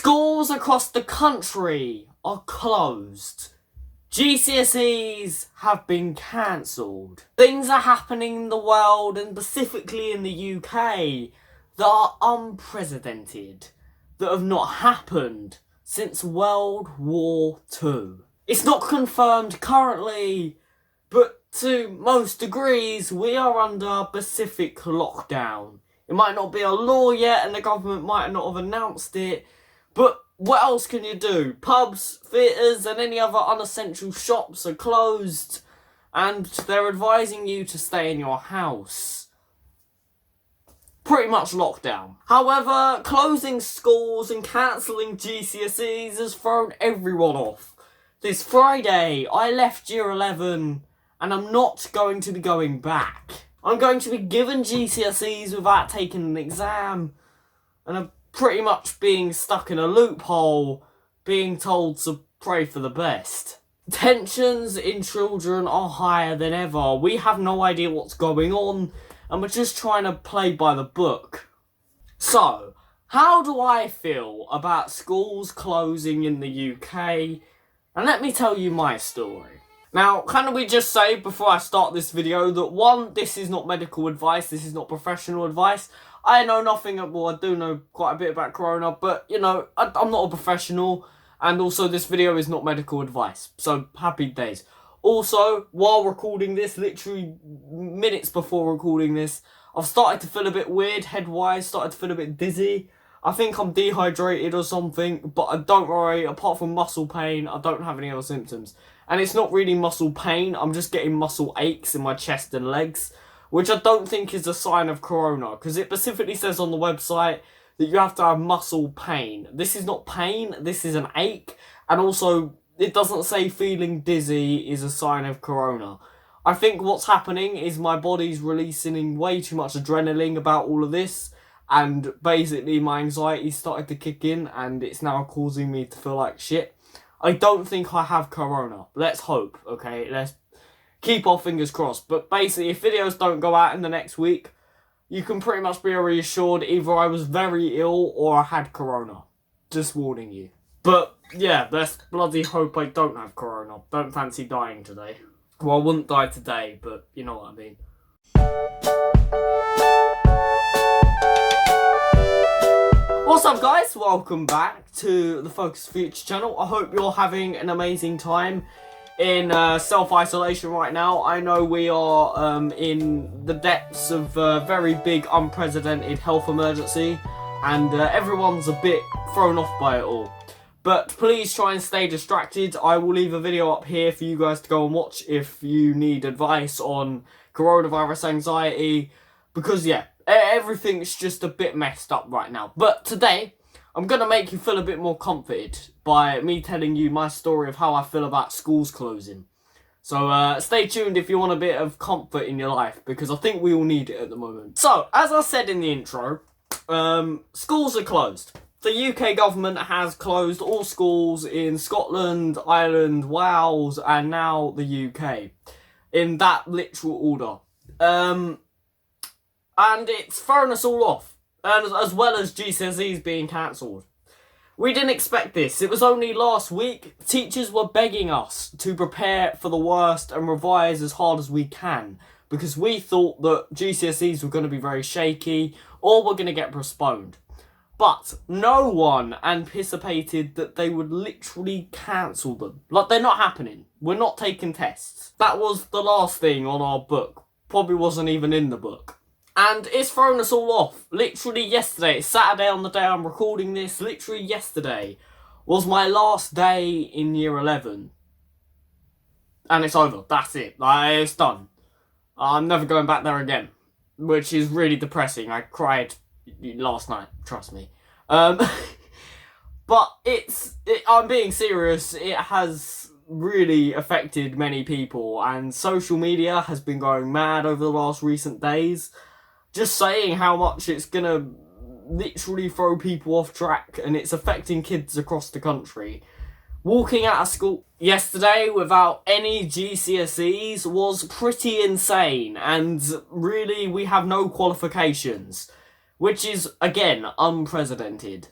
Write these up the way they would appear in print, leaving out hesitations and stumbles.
Schools across the country are closed. GCSEs have been cancelled. Things are happening in the world, and specifically in the UK, that are unprecedented, that have not happened since World War II. It's not confirmed currently, but to most degrees, we are under Pacific lockdown. It might not be a law yet, and the government might not have announced it, but what else can you do? Pubs, theatres, and any other unessential shops are closed, and they're advising you to stay in your house. Pretty much lockdown. However, closing schools and cancelling GCSEs has thrown everyone off. This Friday, I left Year 11, and I'm not going to be going back. I'm going to be given GCSEs without taking an exam, and I'm pretty much being stuck in a loophole, being told to pray for the best. Tensions in children are higher than ever. We have no idea what's going on, and we're just trying to play by the book. So, how do I feel about schools closing in the UK? And let me tell you my story. Now, can we just say before I start this video that one, this is not medical advice, this is not professional advice. I know nothing, well, I do know quite a bit about Corona, but, you know, I'm not a professional, and also this video is not medical advice, so happy days. Also, while recording this, literally minutes before recording this, I've started to feel a bit weird head-wise, started to feel a bit dizzy. I think I'm dehydrated or something, but don't worry, apart from muscle pain, I don't have any other symptoms. And it's not really muscle pain, I'm just getting muscle aches in my chest and legs, which I don't think is a sign of Corona, because it specifically says on the website that you have to have muscle pain. This is not pain, this is an ache, and also it doesn't say feeling dizzy is a sign of Corona. I think what's happening is my body's releasing way too much adrenaline about all of this, and basically my anxiety started to kick in, and it's now causing me to feel like shit. I don't think I have Corona. Let's hope, okay? Let's keep our fingers crossed. But basically, if videos don't go out in the next week, you can pretty much be reassured either I was very ill or I had Corona. Just warning you. But yeah, let's bloody hope I don't have Corona. Don't fancy dying today. Well, I wouldn't die today, but you know what I mean. What's up, guys? Welcome back to the Focus Future channel. I hope you're having an amazing time in self-isolation right now. I know we are in the depths of a very big, unprecedented health emergency, and everyone's a bit thrown off by it all. But please try and stay distracted. I will leave a video up here for you guys to go and watch if you need advice on coronavirus anxiety, because yeah, everything's just a bit messed up right now. But today, I'm going to make you feel a bit more comforted by me telling you my story of how I feel about schools closing. So stay tuned if you want a bit of comfort in your life, because I think we all need it at the moment. So, as I said in the intro, schools are closed. The UK government has closed all schools in Scotland, Ireland, Wales, and now the UK. In that literal order. And it's thrown us all off, as well as GCSEs being cancelled. We didn't expect this. It was only last week. Teachers were begging us to prepare for the worst and revise as hard as we can, because we thought that GCSEs were going to be very shaky or were going to get postponed. But no one anticipated that they would literally cancel them. Like, they're not happening. We're not taking tests. That was the last thing on our book. Probably wasn't even in the book. And it's thrown us all off. Literally yesterday, it's Saturday on the day I'm recording this, literally yesterday was my last day in Year 11. And it's over. That's it. It's done. I'm never going back there again. Which is really depressing. I cried last night, trust me. But I'm being serious, it has really affected many people, and social media has been going mad over the last recent days. Just saying how much it's gonna literally throw people off track, and it's affecting kids across the country. Walking out of school yesterday without any GCSEs was pretty insane, and really we have no qualifications, which is, again, unprecedented.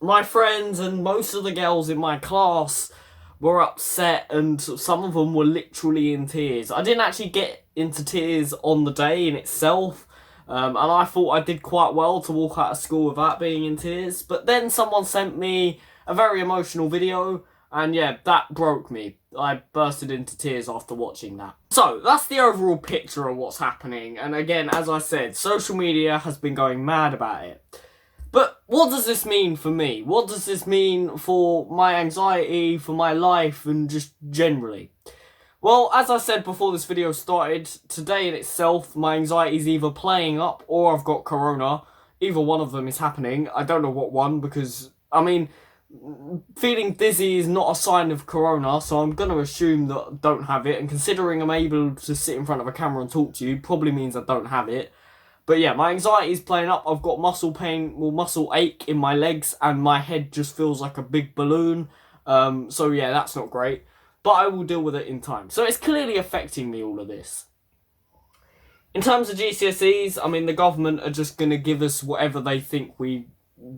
my friends and most of the girls in my class were upset, and some of them were literally in tears. I didn't actually get into tears on the day in itself, and I thought I did quite well to walk out of school without being in tears. But then someone sent me a very emotional video, and yeah, that broke me. I bursted into tears after watching that. So, that's the overall picture of what's happening, and again, as I said, social media has been going mad about it. But what does this mean for me? What does this mean for my anxiety, for my life, and just generally? Well, as I said before this video started, today in itself, my anxiety is either playing up or I've got corona. Either one of them is happening. I don't know what one, because, I mean, feeling dizzy is not a sign of corona, so I'm going to assume that I don't have it. And considering I'm able to sit in front of a camera and talk to you, probably means I don't have it. But yeah, my anxiety is playing up. I've got muscle pain, muscle ache in my legs, and my head just feels like a big balloon. So yeah, that's not great. But I will deal with it in time. So it's clearly affecting me, all of this. In terms of GCSEs, I mean, the government are just going to give us whatever they think we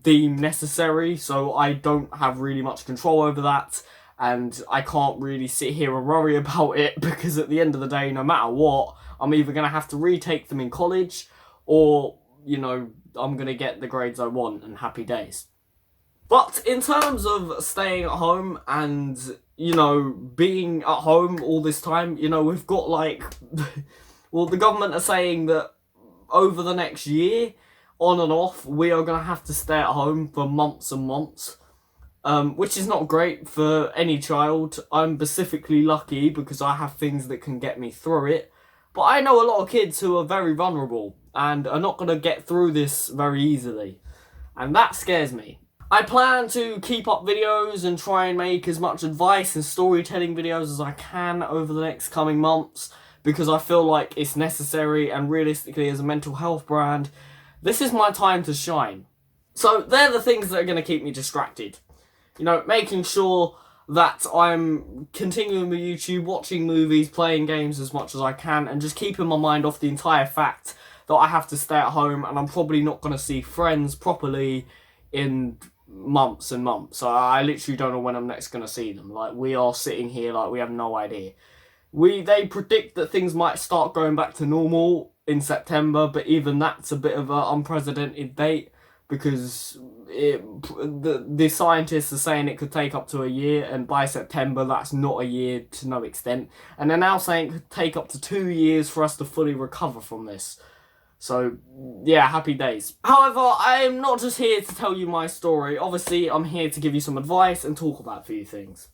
deem necessary. So I don't have really much control over that. And I can't really sit here and worry about it, because at the end of the day, no matter what, I'm either going to have to retake them in college, or, you know, I'm going to get the grades I want, and happy days. But in terms of staying at home and, you know, being at home all this time, you know, we've got like, well, the government are saying that over the next year, on and off, we are going to have to stay at home for months and months, which is not great for any child. I'm specifically lucky because I have things that can get me through it. But I know a lot of kids who are very vulnerable and are not going to get through this very easily. And that scares me. I plan to keep up videos and try and make as much advice and storytelling videos as I can over the next coming months, because I feel like it's necessary, and realistically, as a mental health brand, this is my time to shine. So they're the things that are going to keep me distracted. You know, making sure that I'm continuing with YouTube, watching movies, playing games as much as I can, and just keeping my mind off the entire fact that I have to stay at home and I'm probably not going to see friends properly in months and months. So I literally don't know when I'm next going to see them. Like, we are sitting here like we have no idea. They predict that things might start going back to normal in September, but even that's a bit of an unprecedented date, because the scientists are saying it could take up to a year, and by September that's not a year to no extent, and they're now saying it could take up to 2 years for us to fully recover from this. So yeah, happy days. However, I am not just here to tell you my story. Obviously, I'm here to give you some advice and talk about a few things.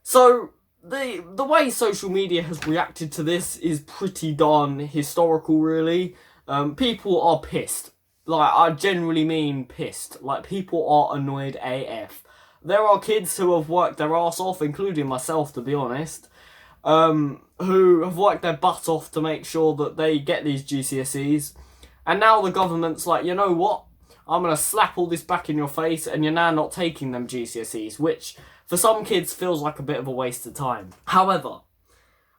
So the way social media has reacted to this is pretty darn historical, really. People are pissed. Like, I generally mean pissed. Like, people are annoyed AF. There are kids who have worked their arse off, including myself, to be honest, who have worked their butt off to make sure that they get these GCSEs. And now the government's like, you know what? I'm going to slap all this back in your face, and you're now not taking them GCSEs, which for some kids feels like a bit of a waste of time. However,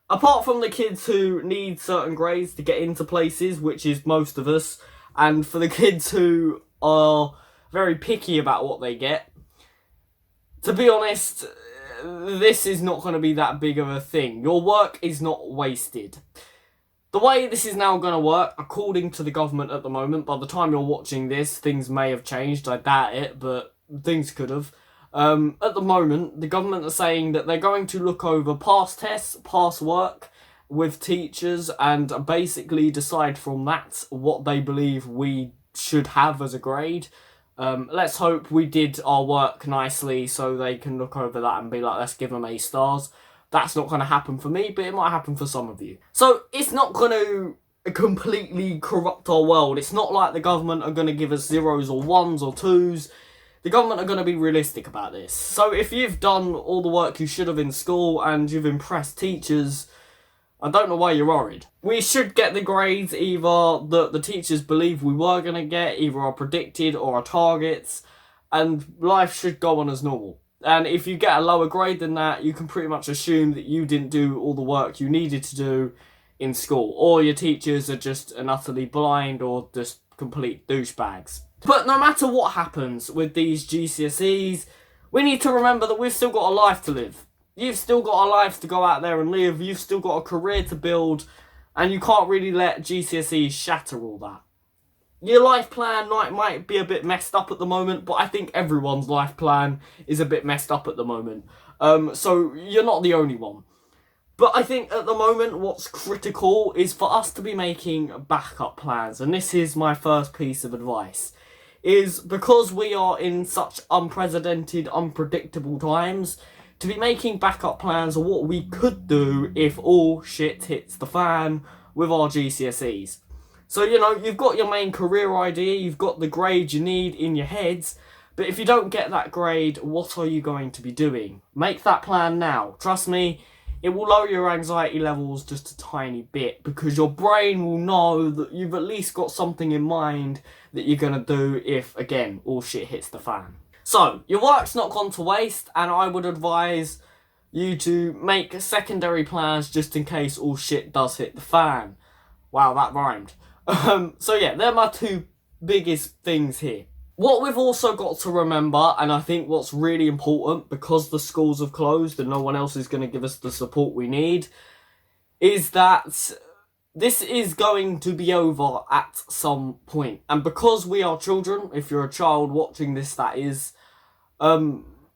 apart from the kids who need certain grades to get into places, which is most of us, and for the kids who are very picky about what they get, to be honest, this is not going to be that big of a thing. Your work is not wasted. The way this is now going to work, according to the government at the moment, by the time you're watching this, things may have changed. I doubt it, but things could have. At the moment, the government are saying that they're going to look over past tests, past work with teachers, and basically decide from that what they believe we should have as a grade. Let's hope we did our work nicely so they can look over that and be like, let's give them A stars. That's not going to happen for me, but it might happen for some of you. So it's not going to completely corrupt our world. It's not like the government are going to give us 0s or 1s or 2s. The government are going to be realistic about this. So if you've done all the work you should have in school and you've impressed teachers, I don't know why you're worried. We should get the grades either that the teachers believe we were going to get, either our predicted or our targets, and life should go on as normal. And if you get a lower grade than that, you can pretty much assume that you didn't do all the work you needed to do in school, or your teachers are just an utterly blind or just complete douchebags. But no matter what happens with these GCSEs, we need to remember that we've still got a life to live. You've still got a life to go out there and live. You've still got a career to build. And you can't really let GCSEs shatter all that. Your life plan might be a bit messed up at the moment, but I think everyone's life plan is a bit messed up at the moment. So you're not the only one. But I think at the moment what's critical is for us to be making backup plans. And this is my first piece of advice. Is because we are in such unprecedented, unpredictable times, to be making backup plans of what we could do if all shit hits the fan with our GCSEs. So, you've got your main career idea, you've got the grade you need in your heads, but if you don't get that grade, what are you going to be doing? Make that plan now. Trust me, it will lower your anxiety levels just a tiny bit, because your brain will know that you've at least got something in mind that you're going to do if, again, all shit hits the fan. So, your work's not gone to waste, and I would advise you to make secondary plans just in case all shit does hit the fan. Wow, that rhymed. So yeah, they're my two biggest things here. What we've also got to remember, and I think what's really important, because the schools have closed and no one else is going to give us the support we need, is that this is going to be over at some point. And because we are children, if you're a child watching this, that is,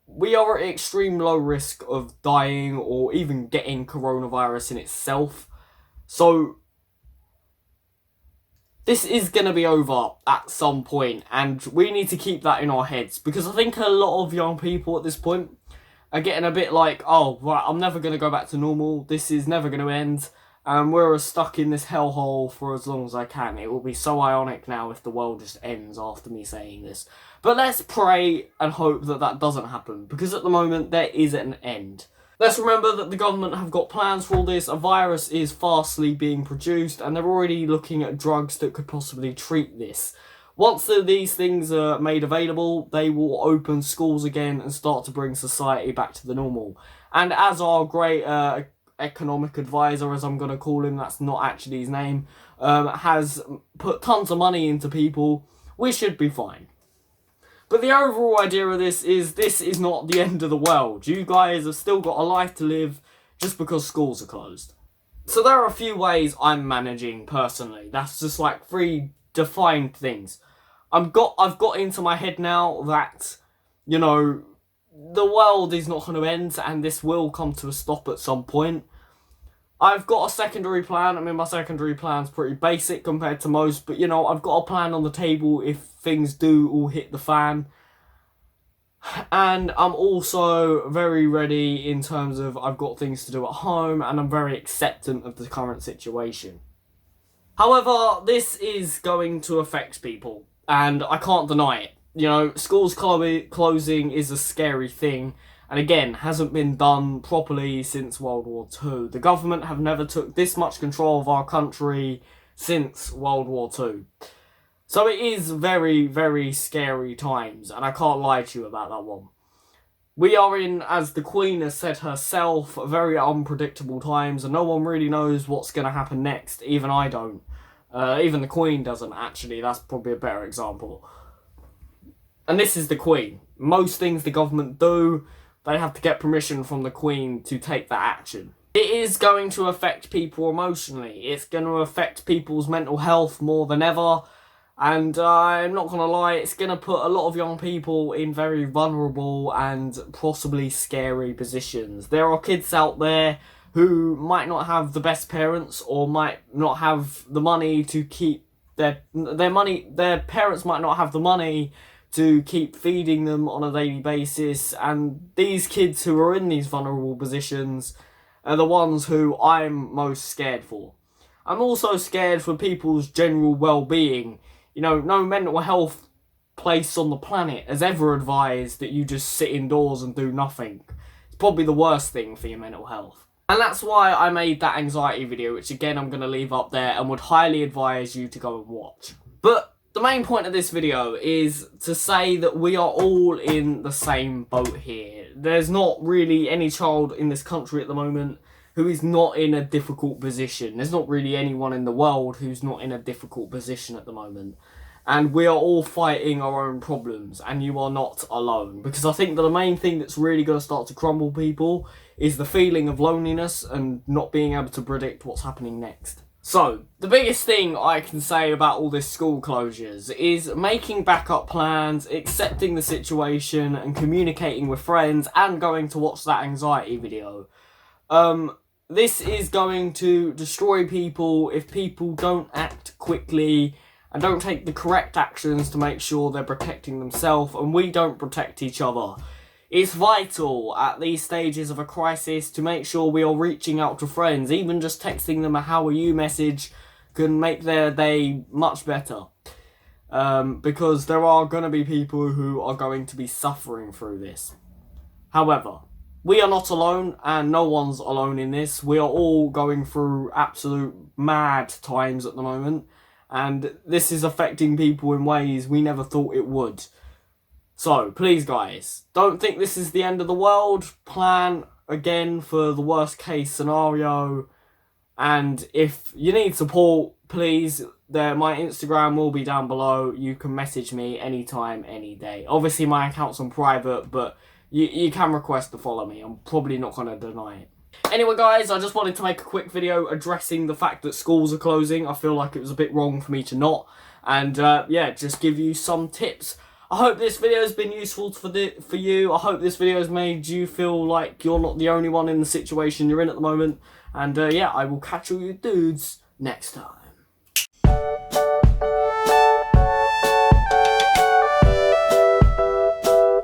we are at extreme low risk of dying or even getting coronavirus in itself. So this is going to be over at some point, and we need to keep that in our heads, because I think a lot of young people at this point are getting a bit like, oh, right, I'm never going to go back to normal, this is never going to end, and we're stuck in this hellhole for as long as I can. It will be so ironic now if the world just ends after me saying this. But let's pray and hope that that doesn't happen, because at the moment there is an end. Let's remember that the government have got plans for all this. A virus is fastly being produced, and they're already looking at drugs that could possibly treat this. Once these things are made available, they will open schools again and start to bring society back to the normal. And as our great economic advisor, as I'm going to call him, that's not actually his name, has put tons of money into people, we should be fine. But the overall idea of this is not the end of the world. You guys have still got a life to live just because schools are closed. So there are a few ways I'm managing personally. That's just like 3 defined things. I've got into my head now that, the world is not going to end and this will come to a stop at some point. I've got a secondary plan. I mean, my secondary plan's pretty basic compared to most, but I've got a plan on the table if things do all hit the fan. And I'm also very ready in terms of I've got things to do at home, and I'm very acceptant of the current situation. However, this is going to affect people, and I can't deny it. Schools closing is a scary thing. And again, hasn't been done properly since World War II. The government have never took this much control of our country since World War II. So it is very, very scary times, and I can't lie to you about that one. We are in, as the Queen has said herself, very unpredictable times, and no one really knows what's going to happen next. Even I don't. Even the Queen doesn't, actually. That's probably a better example. And this is the Queen. Most things the government do, they have to get permission from the Queen to take that action. It is going to affect people emotionally. It's going to affect people's mental health more than ever. And I'm not going to lie, it's going to put a lot of young people in very vulnerable and possibly scary positions. There are kids out there who might not have the best parents, or might not have the money to keep their parents might not have the money to keep feeding them on a daily basis, and these kids who are in these vulnerable positions are the ones who I'm most scared for. I'm also scared for people's general well-being. No mental health place on the planet has ever advised that you just sit indoors and do nothing. It's probably the worst thing for your mental health. And that's why I made that anxiety video, which again I'm going to leave up there and would highly advise you to go and watch. But the main point of this video is to say that we are all in the same boat here. There's not really any child in this country at the moment who is not in a difficult position. There's not really anyone in the world who's not in a difficult position at the moment. and we are all fighting our own problems, and you are not alone. Because I think that the main thing that's really going to start to crumble people is the feeling of loneliness and not being able to predict what's happening next. So, the biggest thing I can say about all this school closures is making backup plans, accepting the situation, and communicating with friends, and going to watch that anxiety video. This is going to destroy people if people don't act quickly and don't take the correct actions to make sure they're protecting themselves, and we don't protect each other. It's vital at these stages of a crisis to make sure we are reaching out to friends. Even just texting them a "how are you" message can make their day much better. Because there are going to be people who are going to be suffering through this. However, we are not alone, and no one's alone in this. We are all going through absolute mad times at the moment, and this is affecting people in ways we never thought it would. So, please guys, don't think this is the end of the world. Plan again for the worst case scenario. And if you need support, please, my Instagram will be down below. You can message me anytime, any day. Obviously, my account's on private, but you can request to follow me. I'm probably not going to deny it. Anyway, guys, I just wanted to make a quick video addressing the fact that schools are closing. I feel like it was a bit wrong for me to not. And, yeah, just give you some tips. I hope this video has been useful for you. I hope this video has made you feel like you're not the only one in the situation you're in at the moment. And yeah, I will catch all you dudes next time.